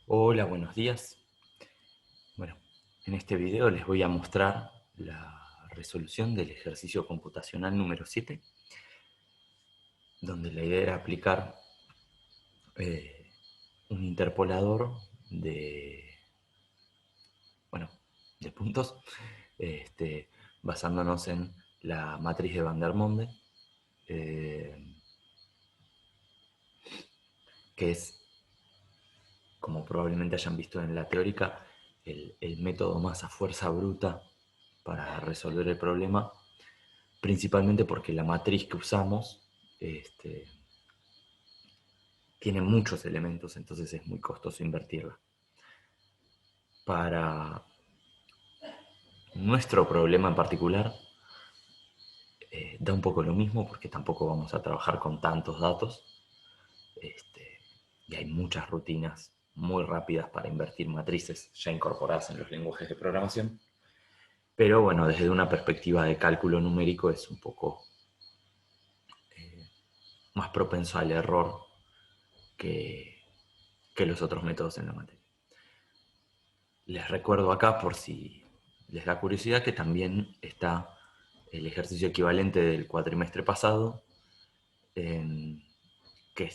Hola, buenos días. Bueno, en este video les voy a mostrar la resolución del ejercicio computacional número 7, donde la idea era aplicar eh, un interpolador bueno, de puntos, basándonos en la matriz de Van der Monde, eh, que es, como probablemente hayan visto en la teórica, el método más a fuerza bruta para resolver el problema, principalmente porque la matriz que usamos este, tiene muchos elementos, entonces es muy costoso invertirla. Para nuestro problema en particular, da un poco lo mismo porque tampoco vamos a trabajar con tantos datos, este, y hay muchas rutinas muy rápidas para invertir matrices ya incorporadas en los lenguajes de programación. Pero bueno, desde una perspectiva de cálculo numérico es un poco más propenso al error que, que los otros métodos en la materia. Les recuerdo acá, por si les da curiosidad, que también está el ejercicio equivalente del cuatrimestre pasado, que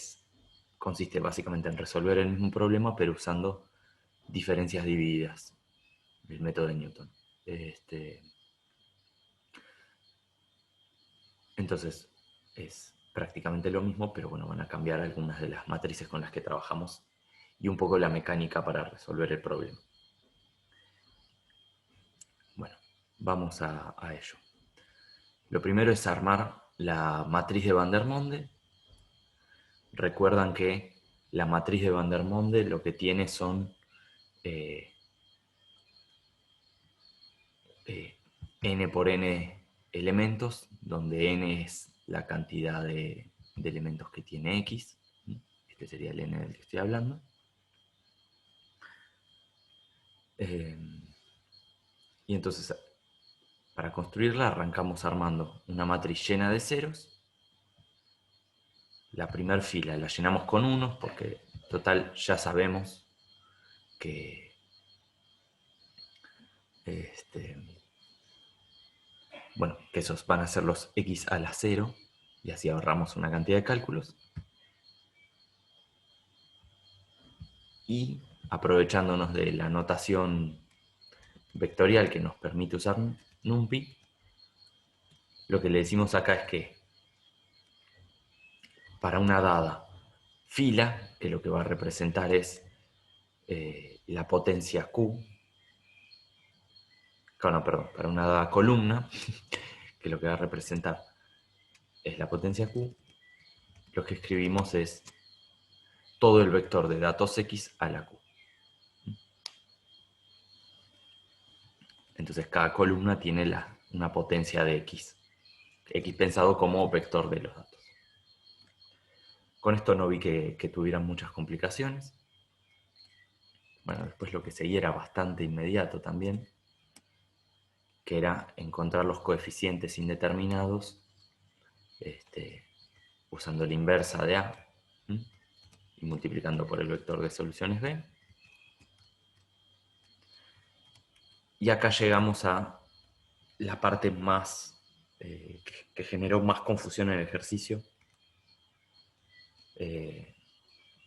consiste básicamente en resolver el mismo problema, pero usando diferencias divididas, el método de Newton. Entonces, es prácticamente lo mismo, pero bueno, van a cambiar algunas de las matrices con las que trabajamos y un poco la mecánica para resolver el problema. Bueno, vamos a ello. Lo primero es armar la matriz de Van der Monde. Recuerdan que la matriz de Van der Monde lo que tiene son eh, n por n elementos, donde n es la cantidad de elementos que tiene x. Este sería el n del que estoy hablando. Y entonces, para construirla, arrancamos armando una matriz llena de ceros. La primera fila la llenamos con unos, porque total ya sabemos que que esos van a ser los x a la 0, y así ahorramos una cantidad de cálculos. Y aprovechándonos de la notación vectorial que nos permite usar NumPy, lo que le decimos acá es que para una dada fila, que lo que va a representar es la potencia Q, no, perdón, para una dada columna, que lo que va a representar es la potencia Q, lo que escribimos es todo el vector de datos X a la Q. Entonces cada columna tiene una potencia de X. X pensado como vector de los datos. Con esto no vi que tuvieran muchas complicaciones. Bueno, después lo que seguía era bastante inmediato también, que era encontrar los coeficientes indeterminados usando la inversa de A y multiplicando por el vector de soluciones B. Y acá llegamos a la parte más que generó más confusión en el ejercicio.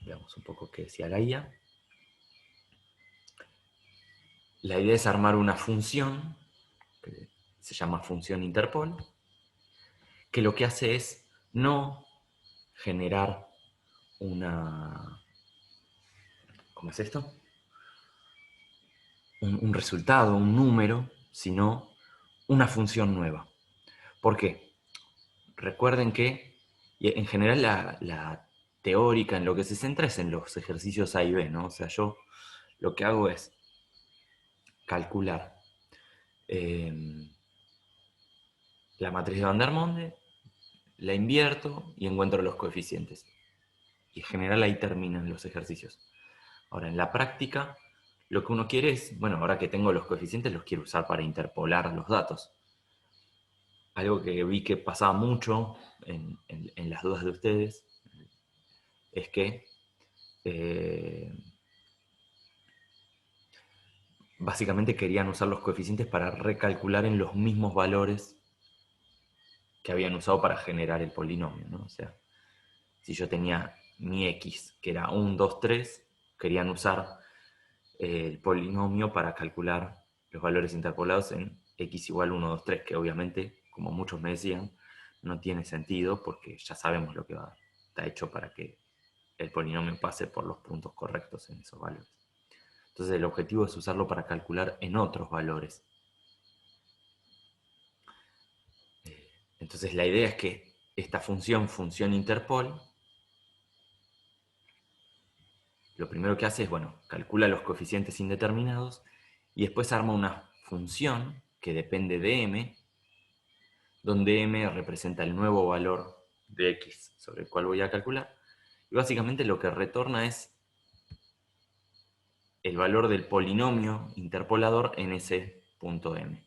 Veamos un poco qué decía la guía. La idea es armar una función que se llama función interpol, que lo que hace es no generar ¿cómo es esto? Un resultado, un número, sino una función nueva. ¿Por qué? Recuerden que en general la teórica en lo que se centra es en los ejercicios A y B, ¿no? O sea, yo lo que hago es calcular la matriz de Van der Monde, la invierto y encuentro los coeficientes. Y en general ahí terminan los ejercicios. Ahora, en la práctica, lo que uno quiere es, bueno, ahora que tengo los coeficientes, los quiero usar para interpolar los datos. Algo que vi que pasaba mucho en las dudas de ustedes es que básicamente querían usar los coeficientes para recalcular en los mismos valores que habían usado para generar el polinomio, ¿no? O sea, si yo tenía mi x, que era 1, 2, 3, querían usar el polinomio para calcular los valores interpolados en x igual 1, 2, 3, que obviamente, como muchos me decían, no tiene sentido porque ya sabemos lo que va a dar. Está hecho para que el polinomio pase por los puntos correctos en esos valores. Entonces el objetivo es usarlo para calcular en otros valores. Entonces la idea es que esta función interpol, lo primero que hace es, bueno, calcula los coeficientes indeterminados y después arma una función que depende de m, donde m representa el nuevo valor de x sobre el cual voy a calcular. Y básicamente lo que retorna es el valor del polinomio interpolador en ese punto m.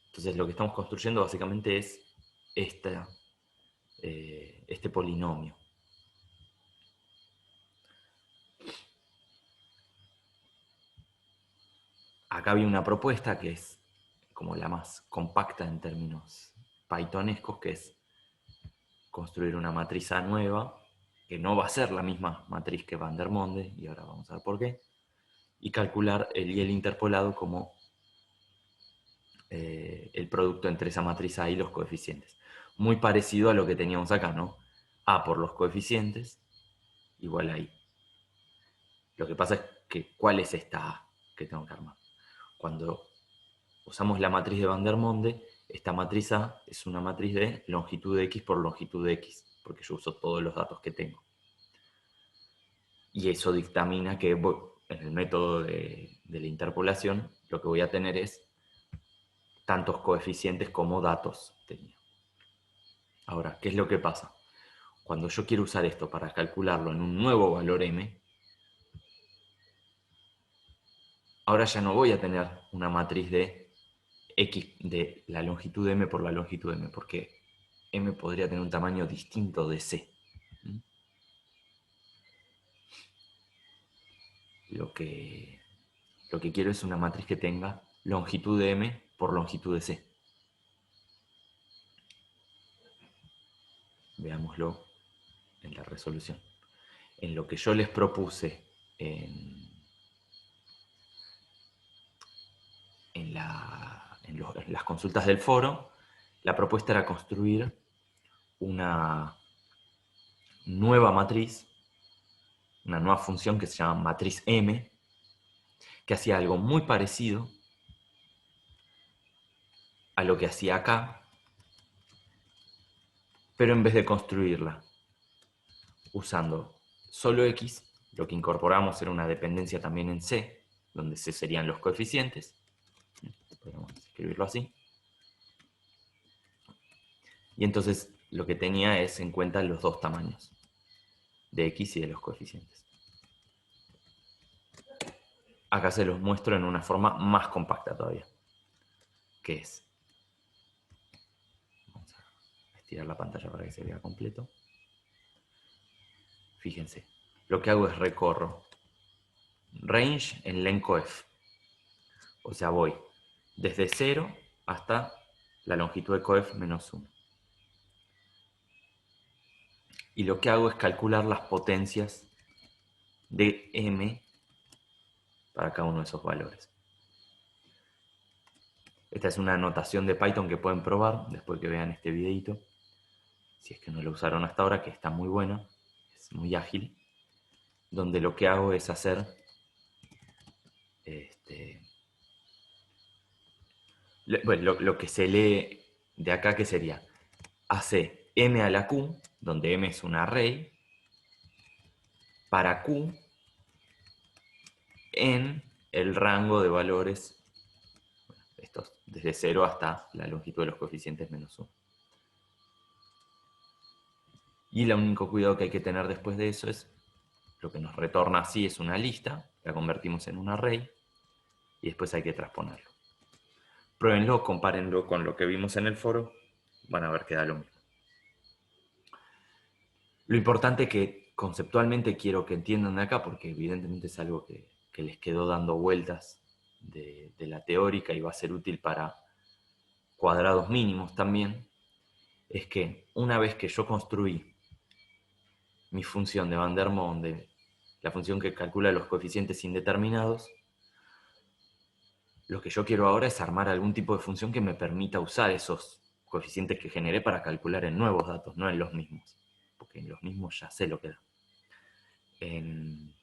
Entonces lo que estamos construyendo básicamente es este polinomio. Acá había una propuesta que es como la más compacta en términos pythonescos, que es construir una matriz A nueva, que no va a ser la misma matriz que Vandermonde, y ahora vamos a ver por qué, y calcular el y el interpolado como el producto entre esa matriz A y los coeficientes. Muy parecido a lo que teníamos acá, ¿no? A por los coeficientes igual a I. Lo que pasa es que, ¿cuál es esta A que tengo que armar? Cuando usamos la matriz de Vandermonde, esta matriz A es una matriz de longitud de X por longitud de X, porque yo uso todos los datos que tengo. Y eso dictamina que en el método de la interpolación lo que voy a tener es tantos coeficientes como datos tenía. Ahora, ¿qué es lo que pasa? Cuando yo quiero usar esto para calcularlo en un nuevo valor m, ahora ya no voy a tener una matriz de x de la longitud de m por la longitud de m, porque m podría tener un tamaño distinto de c. Lo que quiero es una matriz que tenga longitud de m por longitud de c. Veámoslo en la resolución. En lo que yo les propuse en las consultas del foro, la propuesta era construir una nueva matriz, una nueva función que se llama matriz M, que hacía algo muy parecido a lo que hacía acá, pero en vez de construirla usando solo X, lo que incorporamos era una dependencia también en C, donde C serían los coeficientes. Podemos escribirlo así. Y entonces lo que tenía es en cuenta los dos tamaños, de X y de los coeficientes. Acá se los muestro en una forma más compacta todavía, que es, vamos a estirar la pantalla para que se vea completo. Fíjense, lo que hago es recorro range en lencof. O sea, voy desde 0 hasta la longitud de coef menos 1. Y lo que hago es calcular las potencias de m para cada uno de esos valores. Esta es una notación de Python que pueden probar después que vean este videito. Si es que no lo usaron hasta ahora, que está muy buena, es muy ágil. Donde lo que hago es hacer bueno, lo que se lee de acá, que sería, hace m a la q, donde m es un array, para q en el rango de valores, estos, desde 0 hasta la longitud de los coeficientes menos 1. Y el único cuidado que hay que tener después de eso es, lo que nos retorna así es una lista, la convertimos en un array, y después hay que transponerlo. Pruébenlo, compárenlo con lo que vimos en el foro, van a ver que da lo mismo. Lo importante que conceptualmente quiero que entiendan de acá, porque evidentemente es algo que que les quedó dando vueltas de la teórica y va a ser útil para cuadrados mínimos también, es que una vez que yo construí mi función de Van der Monde, la función que calcula los coeficientes indeterminados, lo que yo quiero ahora es armar algún tipo de función que me permita usar esos coeficientes que generé para calcular en nuevos datos, no en los mismos, porque en los mismos ya sé lo que da. En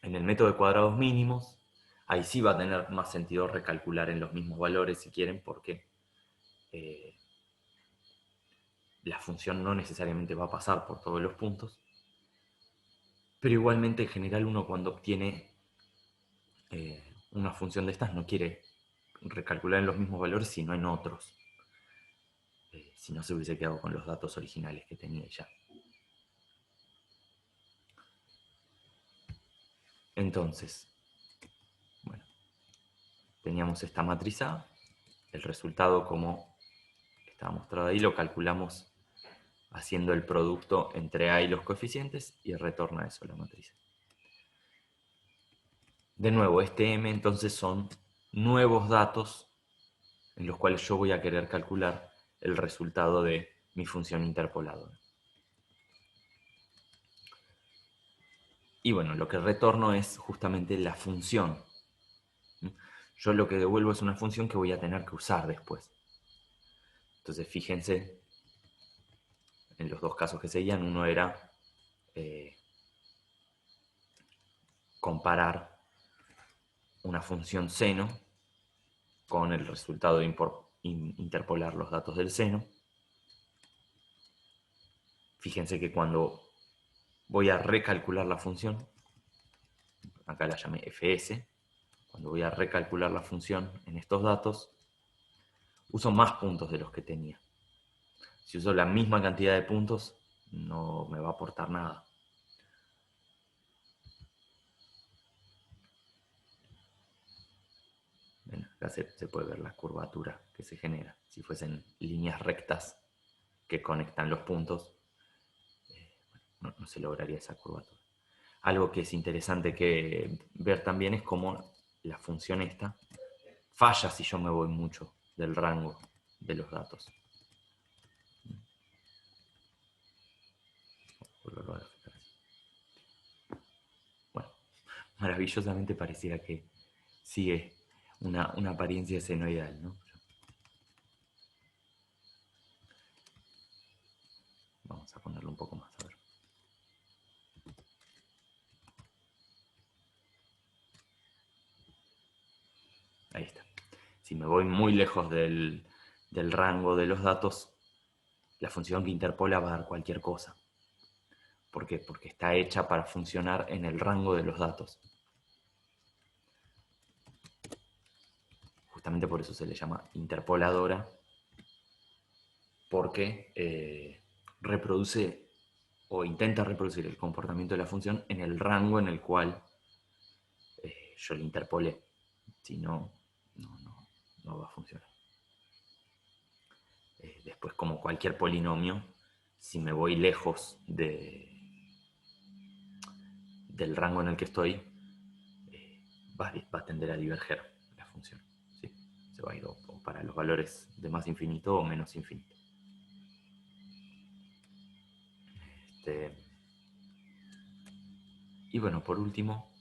el método de cuadrados mínimos, ahí sí va a tener más sentido recalcular en los mismos valores si quieren, porque la función no necesariamente va a pasar por todos los puntos, pero igualmente en general uno cuando obtiene una función de estas no quiere recalcular en los mismos valores sino en otros, si no se hubiese quedado con los datos originales que tenía ya. Entonces, bueno, teníamos esta matriz A, el resultado como estaba mostrado ahí lo calculamos haciendo el producto entre A y los coeficientes y retorna eso la matriz. De nuevo, este M entonces son nuevos datos en los cuales yo voy a querer calcular el resultado de mi función interpoladora. Y bueno, lo que retorno es justamente la función. Yo lo que devuelvo es una función que voy a tener que usar después. Entonces fíjense, en los dos casos que seguían, uno era comparar una función seno con el resultado de interpolar los datos del seno. Fíjense que cuando voy a recalcular la función, acá la llamé fs, cuando voy a recalcular la función en estos datos, uso más puntos de los que tenía. Si uso la misma cantidad de puntos, no me va a aportar nada. Bueno, acá se puede ver la curvatura que se genera. Si fuesen líneas rectas que conectan los puntos, no se lograría esa curvatura. Algo que es interesante que ver también es cómo la función esta falla si yo me voy mucho del rango de los datos. Bueno, maravillosamente pareciera que sigue una apariencia senoidal, ¿no? Vamos a ponerlo un poco más, a ver. Ahí está. Si me voy muy lejos del rango de los datos, la función que interpola va a dar cualquier cosa. ¿Por qué? Porque está hecha para funcionar en el rango de los datos. Justamente por eso se le llama interpoladora, porque reproduce o intenta reproducir el comportamiento de la función en el rango en el cual yo le interpolé. Si no, no va a funcionar. Después, como cualquier polinomio, si me voy lejos del rango en el que estoy, va a tender a diverger la función. ¿Sí? Se va a ir o para los valores de más infinito o menos infinito. Y bueno, por último,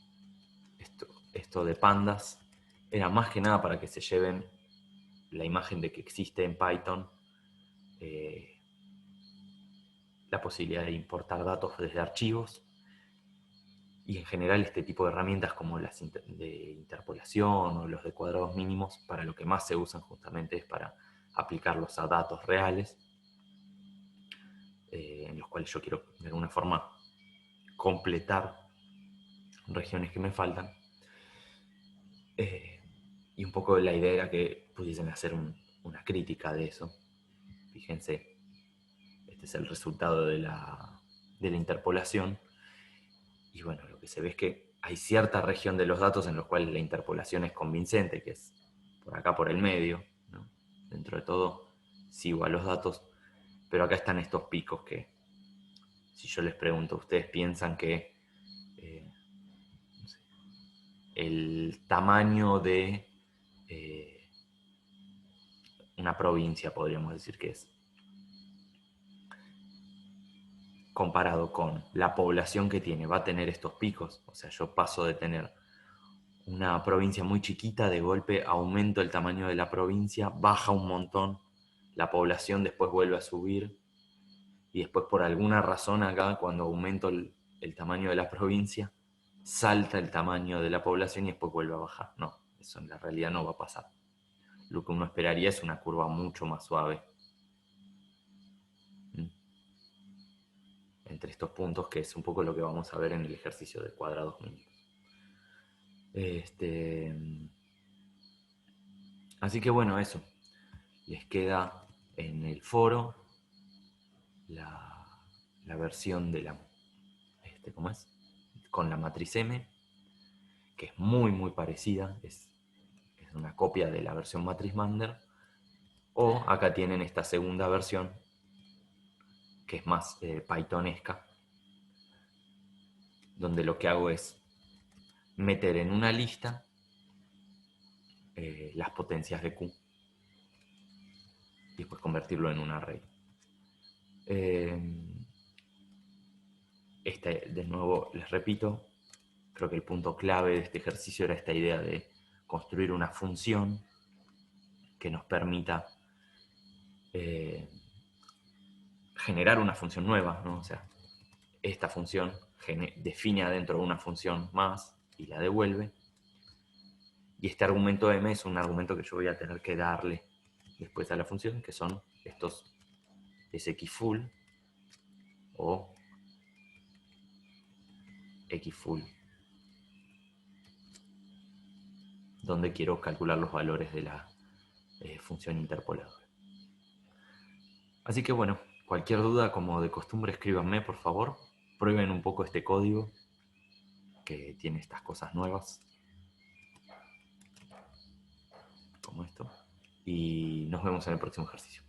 esto de pandas era más que nada para que se lleven la imagen de que existe en Python la posibilidad de importar datos desde archivos, y en general este tipo de herramientas como las de interpolación o los de cuadrados mínimos, para lo que más se usan justamente es para aplicarlos a datos reales, en los cuales yo quiero de alguna forma completar regiones que me faltan. Y un poco la idea era que pudiesen hacer una crítica de eso. Fíjense, este es el resultado de la interpolación. Y bueno, lo que se ve es que hay cierta región de los datos en los cuales la interpolación es convincente, que es por acá por el medio, ¿no? Dentro de todo sigo a los datos, pero acá están estos picos que, si yo les pregunto, ¿ustedes piensan que el tamaño de una provincia, podríamos decir que es, comparado con la población que tiene, va a tener estos picos. O sea, yo paso de tener una provincia muy chiquita, de golpe aumento el tamaño de la provincia, baja un montón, la población después vuelve a subir, y después por alguna razón acá, cuando aumento el tamaño de la provincia, salta el tamaño de la población y después vuelve a bajar. No, eso en la realidad no va a pasar. Lo que uno esperaría es una curva mucho más suave entre estos puntos, que es un poco lo que vamos a ver en el ejercicio de cuadrados mínimos. Así que bueno, eso. Les queda en el foro la versión de la, ¿cómo es? Con la matriz M, que es muy muy parecida, es una copia de la versión matriz Mander. O acá tienen esta segunda versión, que es más pythonesca, donde lo que hago es meter en una lista las potencias de Q y después convertirlo en un array. De nuevo, les repito, creo que el punto clave de este ejercicio era esta idea de construir una función que nos permita generar una función nueva, ¿no? O sea, esta función define adentro una función más y la devuelve. Y este argumento m es un argumento que yo voy a tener que darle después a la función, que son estos sxfull o xfull, donde quiero calcular los valores de la función interpoladora. Así que bueno, cualquier duda, como de costumbre, escríbanme, por favor. Prueben un poco este código que tiene estas cosas nuevas, como esto. Y nos vemos en el próximo ejercicio.